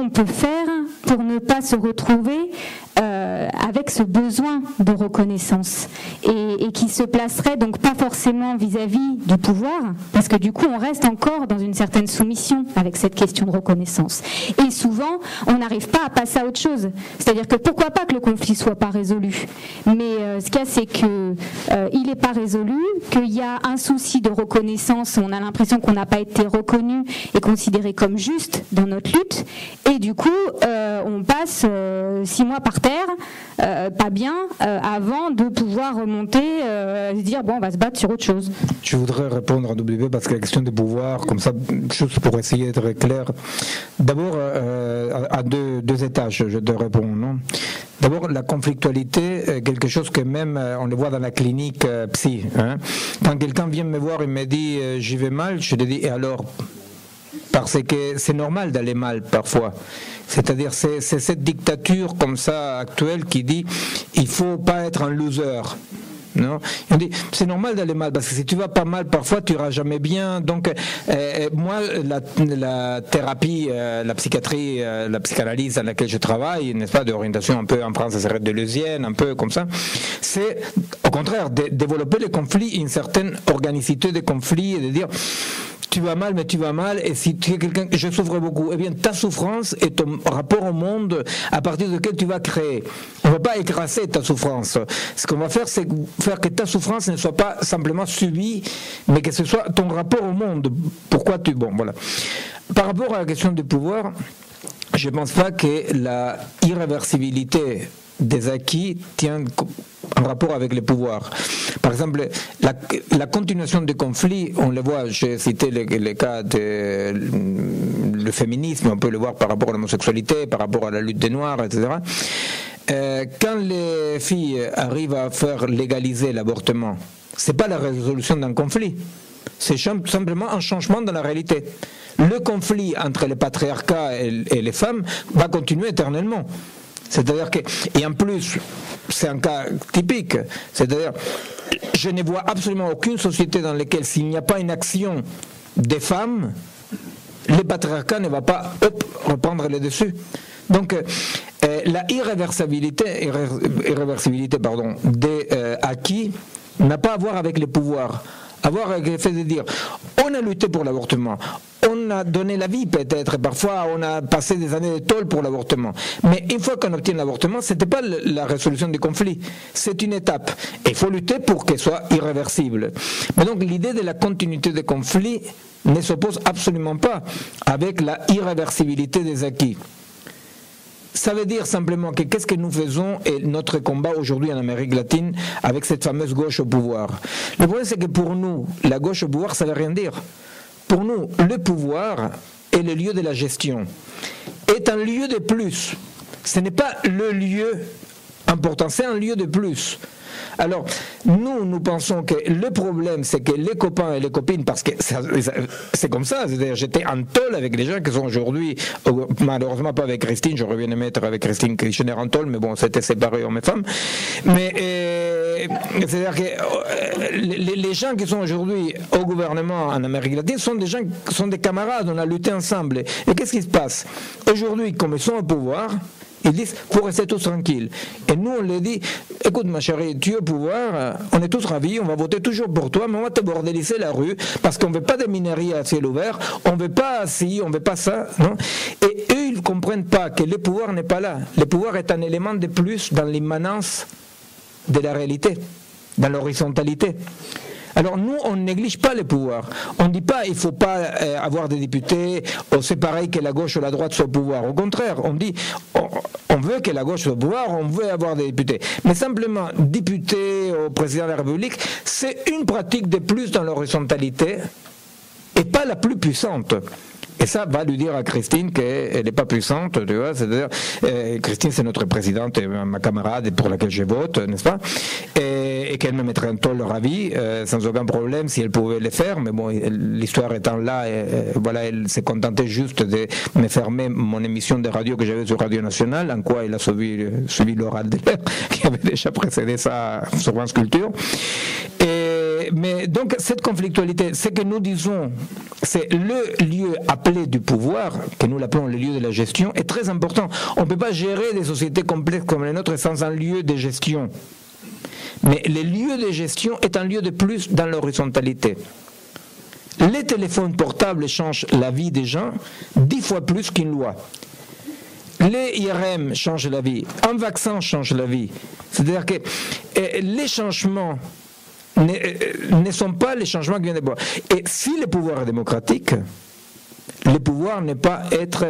on peut faire pour ne pas se retrouver avec ce besoin de reconnaissance et qui se placerait donc pas forcément vis-à-vis du pouvoir, parce que du coup on reste encore dans une certaine soumission avec cette question de reconnaissance. Et souvent on n'arrive pas à passer à autre chose. C'est-à-dire que pourquoi pas que le conflit soit pas résolu, mais ce qu'il y a, c'est que il n'est pas résolu, qu'il y a un souci de reconnaissance, on a l'impression qu'on n'a pas été reconnu et considéré comme juste dans notre lutte, et du coup on passe 6 mois par terre, pas bien, avant de pouvoir remonter, se dire bon, on va se battre sur autre chose. Je voudrais répondre à W parce que la question de pouvoir, comme ça, juste pour essayer d'être clair. D'abord, à deux étages, je te réponds, non ? D'abord, la conflictualité, quelque chose que même on le voit dans la clinique psy. Hein. Quand quelqu'un vient me voir et me dit j'y vais mal, je lui dis et alors ? Parce que c'est normal d'aller mal parfois. C'est-à-dire c'est cette dictature comme ça actuelle qui dit il faut pas être un loser. Non, on dit c'est normal d'aller mal parce que si tu vas pas mal parfois tu iras jamais bien. Donc moi la thérapie, la psychiatrie, la psychanalyse dans laquelle je travaille, n'est-ce pas, d'orientation un peu en France ça serait deleuzienne, un peu comme ça, c'est au contraire de développer les conflits, une certaine organicité des conflits et de dire tu vas mal, mais tu vas mal, et si tu es quelqu'un, je souffre beaucoup, eh bien ta souffrance et ton rapport au monde à partir duquel tu vas créer. On ne va pas écraser ta souffrance. Ce qu'on va faire, c'est faire que ta souffrance ne soit pas simplement subie, mais que ce soit ton rapport au monde. Pourquoi tu... Bon, voilà. Par rapport à la question du pouvoir, je ne pense pas que la irréversibilité des acquis tient en rapport avec les pouvoirs. Par exemple, la continuation des conflits, on le voit, j'ai cité le cas le féminisme, on peut le voir par rapport à l'homosexualité, par rapport à la lutte des Noirs, etc. Quand les filles arrivent à faire légaliser l'avortement, c'est pas la résolution d'un conflit, c'est simplement un changement dans la réalité. Le conflit entre le patriarcat et les femmes va continuer éternellement. C'est-à-dire que, et en plus, c'est un cas typique, c'est-à-dire, je ne vois absolument aucune société dans laquelle s'il n'y a pas une action des femmes, le patriarcat ne va pas reprendre le dessus. Donc, la irréversibilité des acquis n'a pas à voir avec les pouvoirs, à voir avec le fait de dire, on a lutté pour l'avortement, on a donné la vie peut-être, parfois on a passé des années de tôle pour l'avortement, mais une fois qu'on obtient l'avortement, ce n'était pas la résolution du conflit, c'est une étape, et il faut lutter pour qu'elle soit irréversible. Mais donc l'idée de la continuité des conflits ne s'oppose absolument pas avec la irréversibilité des acquis. Ça veut dire simplement que qu'est-ce que nous faisons et notre combat aujourd'hui en Amérique latine avec cette fameuse gauche au pouvoir. Le problème c'est que pour nous, la gauche au pouvoir ça ne veut rien dire. Pour nous, le pouvoir est le lieu de la gestion, est un lieu de plus. Ce n'est pas le lieu important, c'est un lieu de plus. Alors, nous pensons que le problème, c'est que les copains et les copines, parce que c'est comme ça, c'est-à-dire j'étais en tôle avec les gens qui sont aujourd'hui, malheureusement pas avec Christine, j'aurais bien aimé être avec Christine Kirchner en tôle, mais bon, c'était séparé hommes et femmes. Mais c'est-à-dire que les gens qui sont aujourd'hui au gouvernement en Amérique latine sont des gens qui sont des camarades, on a lutté ensemble. Et qu'est-ce qui se passe? Aujourd'hui, comme ils sont au pouvoir, ils disent, faut rester tous tranquilles. Et nous, on leur dit, écoute ma chérie, tu es au pouvoir, on est tous ravis, on va voter toujours pour toi, mais on va te bordéliser la rue, parce qu'on ne veut pas de mineries à ciel ouvert, on ne veut pas ci, on ne veut pas ça. Non, et eux, ils ne comprennent pas que le pouvoir n'est pas là. Le pouvoir est un élément de plus dans l'immanence de la réalité, dans l'horizontalité. Alors nous, on ne néglige pas les pouvoirs. On ne dit pas il ne faut pas avoir des députés, c'est pareil que la gauche ou la droite soit au pouvoir. Au contraire, on dit on veut que la gauche soit au pouvoir, on veut avoir des députés. Mais simplement, député au président de la République, c'est une pratique de plus dans l'horizontalité et pas la plus puissante. Et ça va lui dire à Christine qu'elle n'est pas puissante, tu vois, c'est-à-dire, Christine c'est notre présidente, ma camarade pour laquelle je vote, n'est-ce pas, et qu'elle me mettrait un tôle ravi, sans aucun problème si elle pouvait le faire, mais bon, l'histoire étant là, voilà, elle s'est contentée juste de me fermer mon émission de radio que j'avais sur Radio Nationale, en quoi elle a suivi Laura Adler, qui avait déjà précédé ça sur France Culture, Mais donc cette conflictualité, ce que nous disons, c'est le lieu appelé du pouvoir, que nous l'appelons le lieu de la gestion, est très important. On ne peut pas gérer des sociétés complexes comme les nôtres sans un lieu de gestion. Mais le lieu de gestion est un lieu de plus dans l'horizontalité. Les téléphones portables changent la vie des gens 10 fois plus qu'une loi. Les IRM changent la vie, un vaccin change la vie. C'est-à-dire que les changements ne sont pas les changements qui viennent de pouvoir. Et si le pouvoir est démocratique, le pouvoir n'est pas être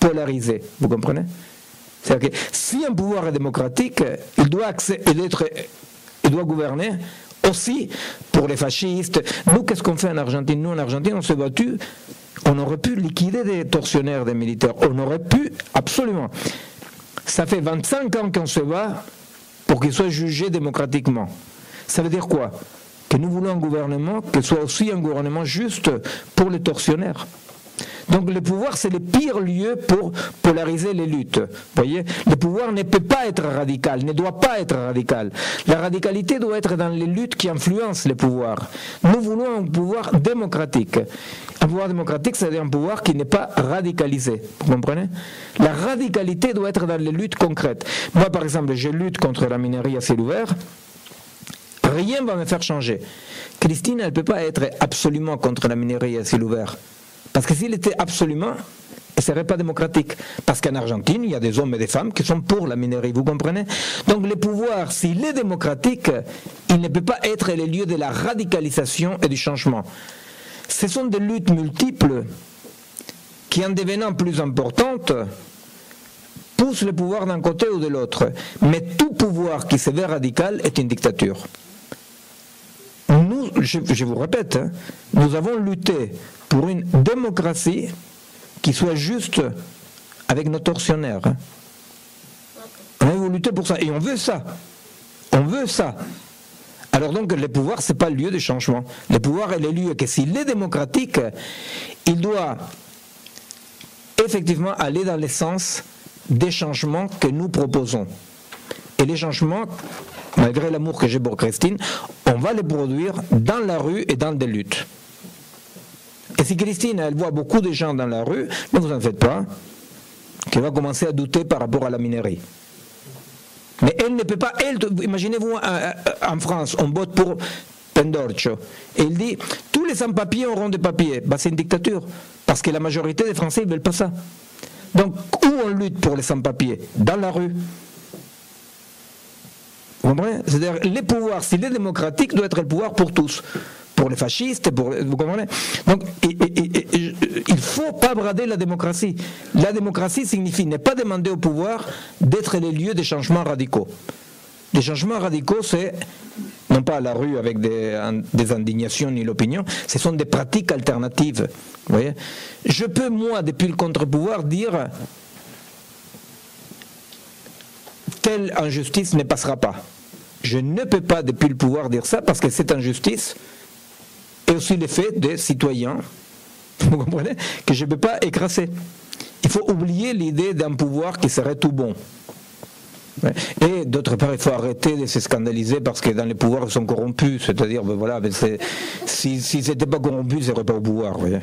polarisé. Vous comprenez? C'est-à-dire que si un pouvoir est démocratique, il doit gouverner aussi pour les fascistes. Nous, qu'est-ce qu'on fait en Argentine? Nous, en Argentine, on s'est battu. On aurait pu liquider des tortionnaires, des militaires. On aurait pu, absolument. Ça fait 25 ans qu'on se bat pour qu'ils soient jugés démocratiquement. Ça veut dire quoi? Que nous voulons un gouvernement qui soit aussi un gouvernement juste pour les tortionnaires. Donc le pouvoir, c'est le pire lieu pour polariser les luttes. Voyez, le pouvoir ne peut pas être radical, ne doit pas être radical. La radicalité doit être dans les luttes qui influencent le pouvoir. Nous voulons un pouvoir démocratique. Un pouvoir démocratique, c'est-à-dire un pouvoir qui n'est pas radicalisé. Vous comprenez? La radicalité doit être dans les luttes concrètes. Moi, par exemple, je lutte contre la minerie à ciel ouvert. Rien ne va me faire changer. Christine, elle ne peut pas être absolument contre la minerie à ciel ouvert. Parce que s'il était absolument, elle ne serait pas démocratique. Parce qu'en Argentine, il y a des hommes et des femmes qui sont pour la minerie, vous comprenez? Donc le pouvoir, s'il est démocratique, il ne peut pas être le lieu de la radicalisation et du changement. Ce sont des luttes multiples qui, en devenant plus importantes, poussent le pouvoir d'un côté ou de l'autre. Mais tout pouvoir qui se veut radical est une dictature. Nous, je vous répète, hein, nous avons lutté pour une démocratie qui soit juste avec nos tortionnaires. Hein. On a lutté pour ça, et on veut ça. On veut ça. Alors donc le pouvoir, ce n'est pas le lieu de changement. Le pouvoir est le lieu que s'il est démocratique, il doit effectivement aller dans le sens des changements que nous proposons. Et les changements, malgré l'amour que j'ai pour Christine, on va les produire dans la rue et dans des luttes. Et si Christine, elle voit beaucoup de gens dans la rue, ne vous en faites pas, qu'elle va commencer à douter par rapport à la minerie. Mais elle ne peut pas, imaginez-vous en France, on vote pour Pendorcho, et il dit, tous les sans-papiers auront des papiers. Ben, c'est une dictature, parce que la majorité des Français ne veulent pas ça. Donc, où on lutte pour les sans-papiers? Dans la rue. Vous comprenez? C'est-à-dire, les pouvoirs, s'il est démocratique, doit être le pouvoir pour tous. Pour les fascistes, vous comprenez? Donc, il ne faut pas brader la démocratie. La démocratie signifie ne pas demander au pouvoir d'être les lieux des changements radicaux. Les changements radicaux, c'est non pas à la rue avec des indignations ni l'opinion, ce sont des pratiques alternatives. Vous voyez? Je peux, moi, depuis le contre-pouvoir, dire telle injustice ne passera pas. Je ne peux pas, depuis le pouvoir, dire ça parce que cette injustice est aussi l'effet des citoyens, vous comprenez, que je ne peux pas écraser. Il faut oublier l'idée d'un pouvoir qui serait tout bon. Et d'autre part, il faut arrêter de se scandaliser parce que dans les pouvoirs, ils sont corrompus. C'est-à-dire, ben voilà, s'ils n'étaient pas corrompus, ils ne seraient pas au pouvoir. Vous voyez.